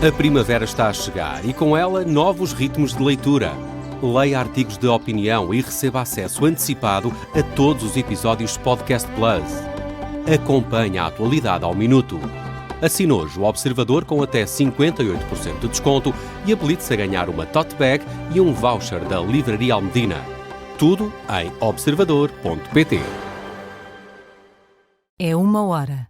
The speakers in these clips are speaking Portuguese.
A primavera está a chegar e com ela novos ritmos de leitura. Leia artigos de opinião e receba acesso antecipado a todos os episódios Podcast Plus. Acompanhe a atualidade ao minuto. Assine hoje o Observador com até 58% de desconto e habilite-se a ganhar uma tote bag e um voucher da Livraria Almedina. Tudo em observador.pt. É 1h.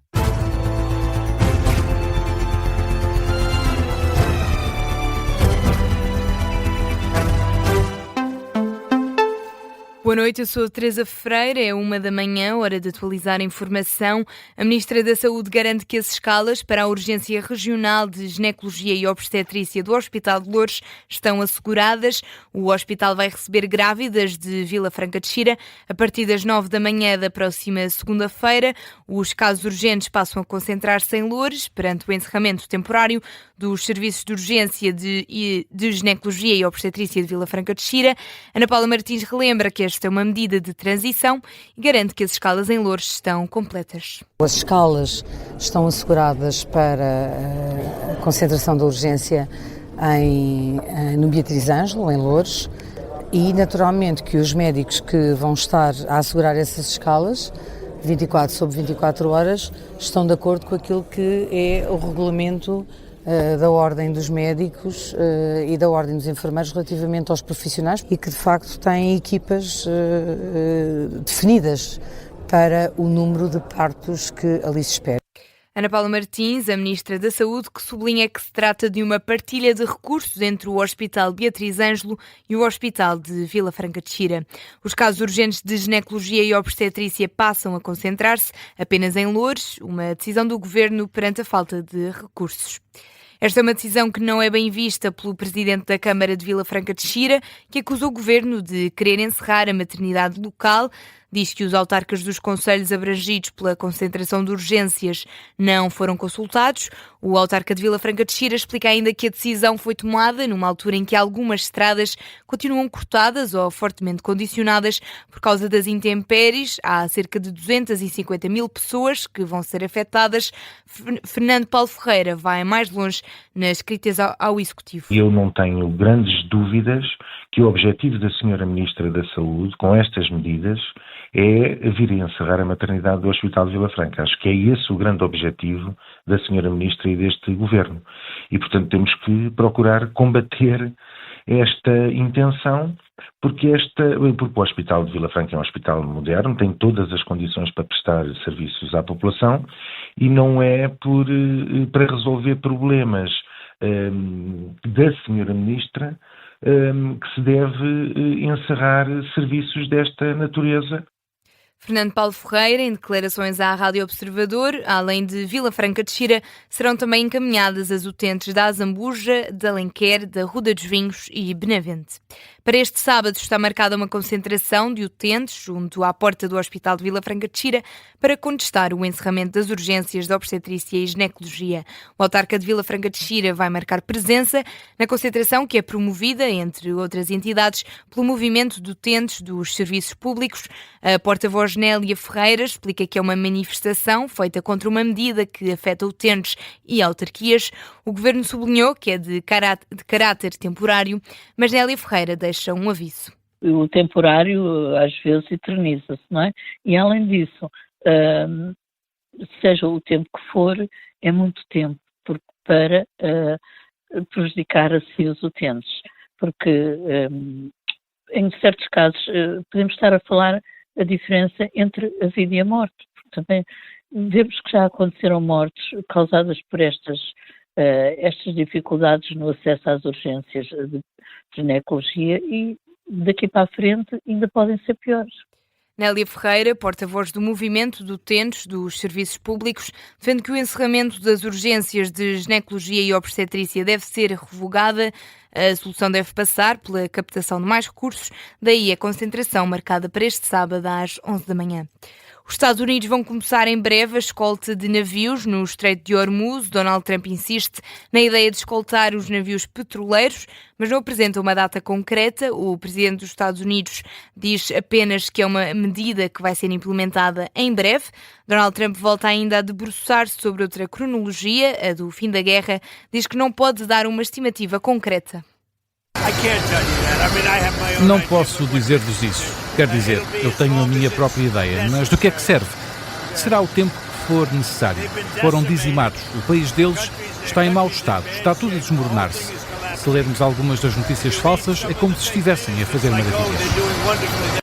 Boa noite, eu sou a Teresa Ferreira, é 1h, hora de atualizar a informação. A Ministra da Saúde garante que as escalas para a urgência regional de ginecologia e obstetrícia do Hospital de Loures estão asseguradas. O hospital vai receber grávidas de Vila Franca de Xira a partir das 9h da próxima segunda-feira. Os casos urgentes passam a concentrar-se em Loures, perante o encerramento temporário dos serviços de urgência de ginecologia e obstetrícia de Vila Franca de Xira. Ana Paula Martins relembra que esta é uma medida de transição e garante que as escalas em Loures estão completas. As escalas estão asseguradas para a concentração da urgência no Beatriz Ângelo, em Loures, e naturalmente que os médicos que vão estar a assegurar essas escalas 24 sobre 24 horas estão de acordo com aquilo que é o regulamento da Ordem dos Médicos e da Ordem dos Enfermeiros relativamente aos profissionais e que de facto têm equipas definidas para o número de partos que ali se espera. Ana Paula Martins, a Ministra da Saúde, que sublinha que se trata de uma partilha de recursos entre o Hospital Beatriz Ângelo e o Hospital de Vila Franca de Xira. Os casos urgentes de ginecologia e obstetrícia passam a concentrar-se apenas em Loures, uma decisão do Governo perante a falta de recursos. Esta é uma decisão que não é bem vista pelo Presidente da Câmara de Vila Franca de Xira, que acusou o Governo de querer encerrar a maternidade local. Diz que os autarcas dos concelhos abrangidos pela concentração de urgências não foram consultados. O autarca de Vila Franca de Xira explica ainda que a decisão foi tomada numa altura em que algumas estradas continuam cortadas ou fortemente condicionadas por causa das intempéries. Há cerca de 250 mil pessoas que vão ser afetadas. Fernando Paulo Ferreira vai mais longe nas críticas ao Executivo. Eu não tenho grandes dúvidas que o objetivo da Sra. Ministra da Saúde, com estas medidas, é vir a encerrar a maternidade do Hospital de Vila Franca. Acho que é esse o grande objetivo da Sra. Ministra e deste Governo. E, portanto, temos que procurar combater esta intenção, porque o Hospital de Vila Franca é um hospital moderno, tem todas as condições para prestar serviços à população e não é para resolver problemas da Sra. Ministra que se deve encerrar serviços desta natureza. Fernando Paulo Ferreira, em declarações à Rádio Observador, além de Vila Franca de Xira, serão também encaminhadas as utentes da Azambuja, de Alenquer, da Ruda dos Vinhos e Benavente. Para este sábado está marcada uma concentração de utentes junto à porta do Hospital de Vila Franca de Xira para contestar o encerramento das urgências de obstetrícia e ginecologia. O autarca de Vila Franca de Xira vai marcar presença na concentração que é promovida, entre outras entidades, pelo movimento de utentes dos serviços públicos. A porta-voz Nélia Ferreira explica que é uma manifestação feita contra uma medida que afeta utentes e autarquias. O Governo sublinhou que é de caráter temporário, mas Nélia Ferreira deixa um aviso. O temporário às vezes eterniza-se, não é? E além disso, seja o tempo que for, é muito tempo para prejudicar a si os utentes, porque em certos casos podemos estar a falar a diferença entre a vida e a morte. Também vemos que já aconteceram mortes causadas por estas dificuldades no acesso às urgências de ginecologia e daqui para a frente ainda podem ser piores. Nélia Ferreira, porta-voz do movimento de utentes dos serviços públicos, defende que o encerramento das urgências de ginecologia e obstetrícia deve ser revogada. A solução deve passar pela captação de mais recursos, daí a concentração marcada para este sábado às 11h. Os Estados Unidos vão começar em breve a escolta de navios no Estreito de Hormuz. Donald Trump insiste na ideia de escoltar os navios petroleiros, mas não apresenta uma data concreta. O presidente dos Estados Unidos diz apenas que é uma medida que vai ser implementada em breve. Donald Trump volta ainda a debruçar-se sobre outra cronologia, a do fim da guerra. Diz que não pode dar uma estimativa concreta. Não posso dizer-vos isso. Quer dizer, eu tenho a minha própria ideia, mas do que é que serve? Será o tempo que for necessário. Foram dizimados. O país deles está em mau estado. Está tudo a desmoronar-se. Se lermos algumas das notícias falsas, é como se estivessem a fazer maravilhas.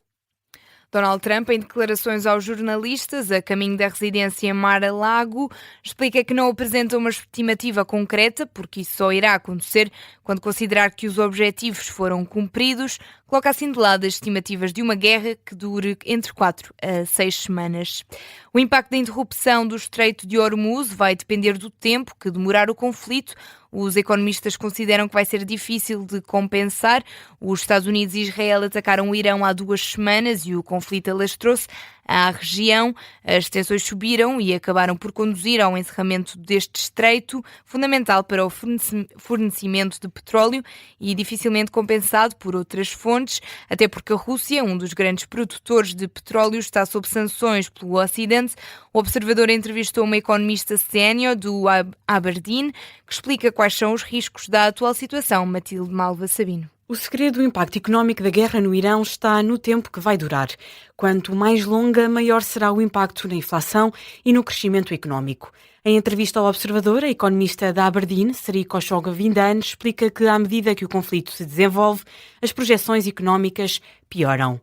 Donald Trump, em declarações aos jornalistas a caminho da residência em Mar-a-Lago, explica que não apresenta uma estimativa concreta, porque isso só irá acontecer quando considerar que os objetivos foram cumpridos. Coloca assim de lado as estimativas de uma guerra que dure entre 4 a 6 semanas. O impacto da interrupção do Estreito de Hormuz vai depender do tempo que demorar o conflito. Os economistas consideram que vai ser difícil de compensar. Os Estados Unidos e Israel atacaram o Irão há 2 semanas e o conflito alastrou-se à região. As tensões subiram e acabaram por conduzir ao encerramento deste estreito, fundamental para o fornecimento de petróleo e dificilmente compensado por outras fontes, até porque a Rússia, um dos grandes produtores de petróleo, está sob sanções pelo Ocidente. O Observador entrevistou uma economista sénior do Aberdeen, que explica quais são os riscos da atual situação. Matilde Malva Sabino. O segredo do impacto económico da guerra no Irão está no tempo que vai durar. Quanto mais longa, maior será o impacto na inflação e no crescimento económico. Em entrevista ao Observador, a economista da Aberdeen, Sri Khoshoga Vindan, explica que, à medida que o conflito se desenvolve, as projeções económicas pioram.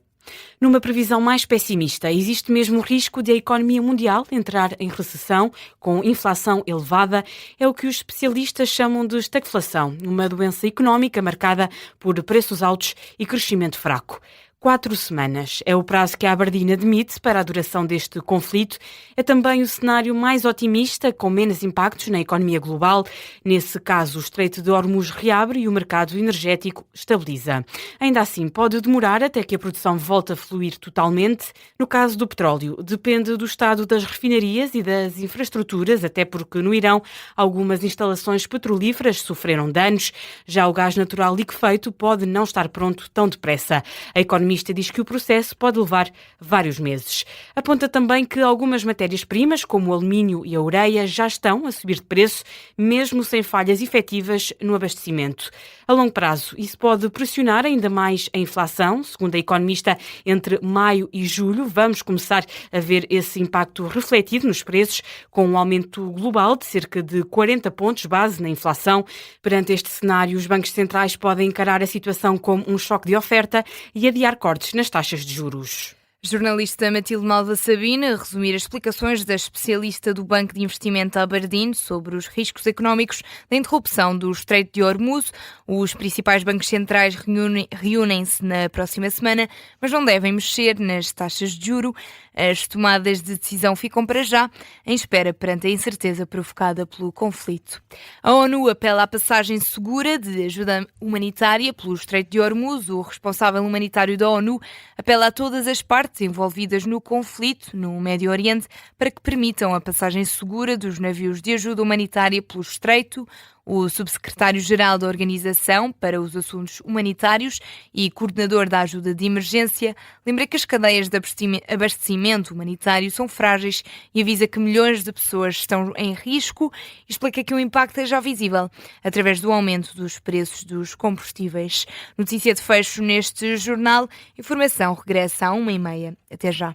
Numa previsão mais pessimista, existe mesmo o risco de a economia mundial entrar em recessão, com inflação elevada. É o que os especialistas chamam de estagflação, uma doença económica marcada por preços altos e crescimento fraco. 4 semanas é o prazo que a Aberdeen admite para a duração deste conflito. É também o cenário mais otimista, com menos impactos na economia global. Nesse caso, o Estreito de Hormuz reabre e o mercado energético estabiliza. Ainda assim, pode demorar até que a produção volte a fluir totalmente. No caso do petróleo, depende do estado das refinarias e das infraestruturas, até porque no Irão algumas instalações petrolíferas sofreram danos. Já o gás natural liquefeito pode não estar pronto tão depressa. A economista diz que o processo pode levar vários meses. Aponta também que algumas matérias-primas, como o alumínio e a ureia, já estão a subir de preço, mesmo sem falhas efetivas no abastecimento. A longo prazo, isso pode pressionar ainda mais a inflação. Segundo a economista, entre maio e julho vamos começar a ver esse impacto refletido nos preços, com um aumento global de cerca de 40 pontos base na inflação. Perante este cenário, os bancos centrais podem encarar a situação como um choque de oferta e adiar cortes nas taxas de juros. Jornalista Matilde Malva Sabino a resumir as explicações da especialista do Banco de Investimento Aberdeen sobre os riscos económicos da interrupção do Estreito de Hormuz. Os principais bancos centrais reúnem-se na próxima semana, mas não devem mexer nas taxas de juro. As tomadas de decisão ficam para já em espera perante a incerteza provocada pelo conflito. A ONU apela à passagem segura de ajuda humanitária pelo Estreito de Hormuz. O responsável humanitário da ONU apela a todas as partes envolvidas no conflito no Médio Oriente para que permitam a passagem segura dos navios de ajuda humanitária pelo Estreito. O subsecretário-geral da Organização para os Assuntos Humanitários e coordenador da ajuda de emergência lembra que as cadeias de abastecimento humanitário são frágeis e avisa que milhões de pessoas estão em risco e explica que o impacto é já visível através do aumento dos preços dos combustíveis. Notícia de fecho neste jornal. Informação regressa à 1h30. Até já.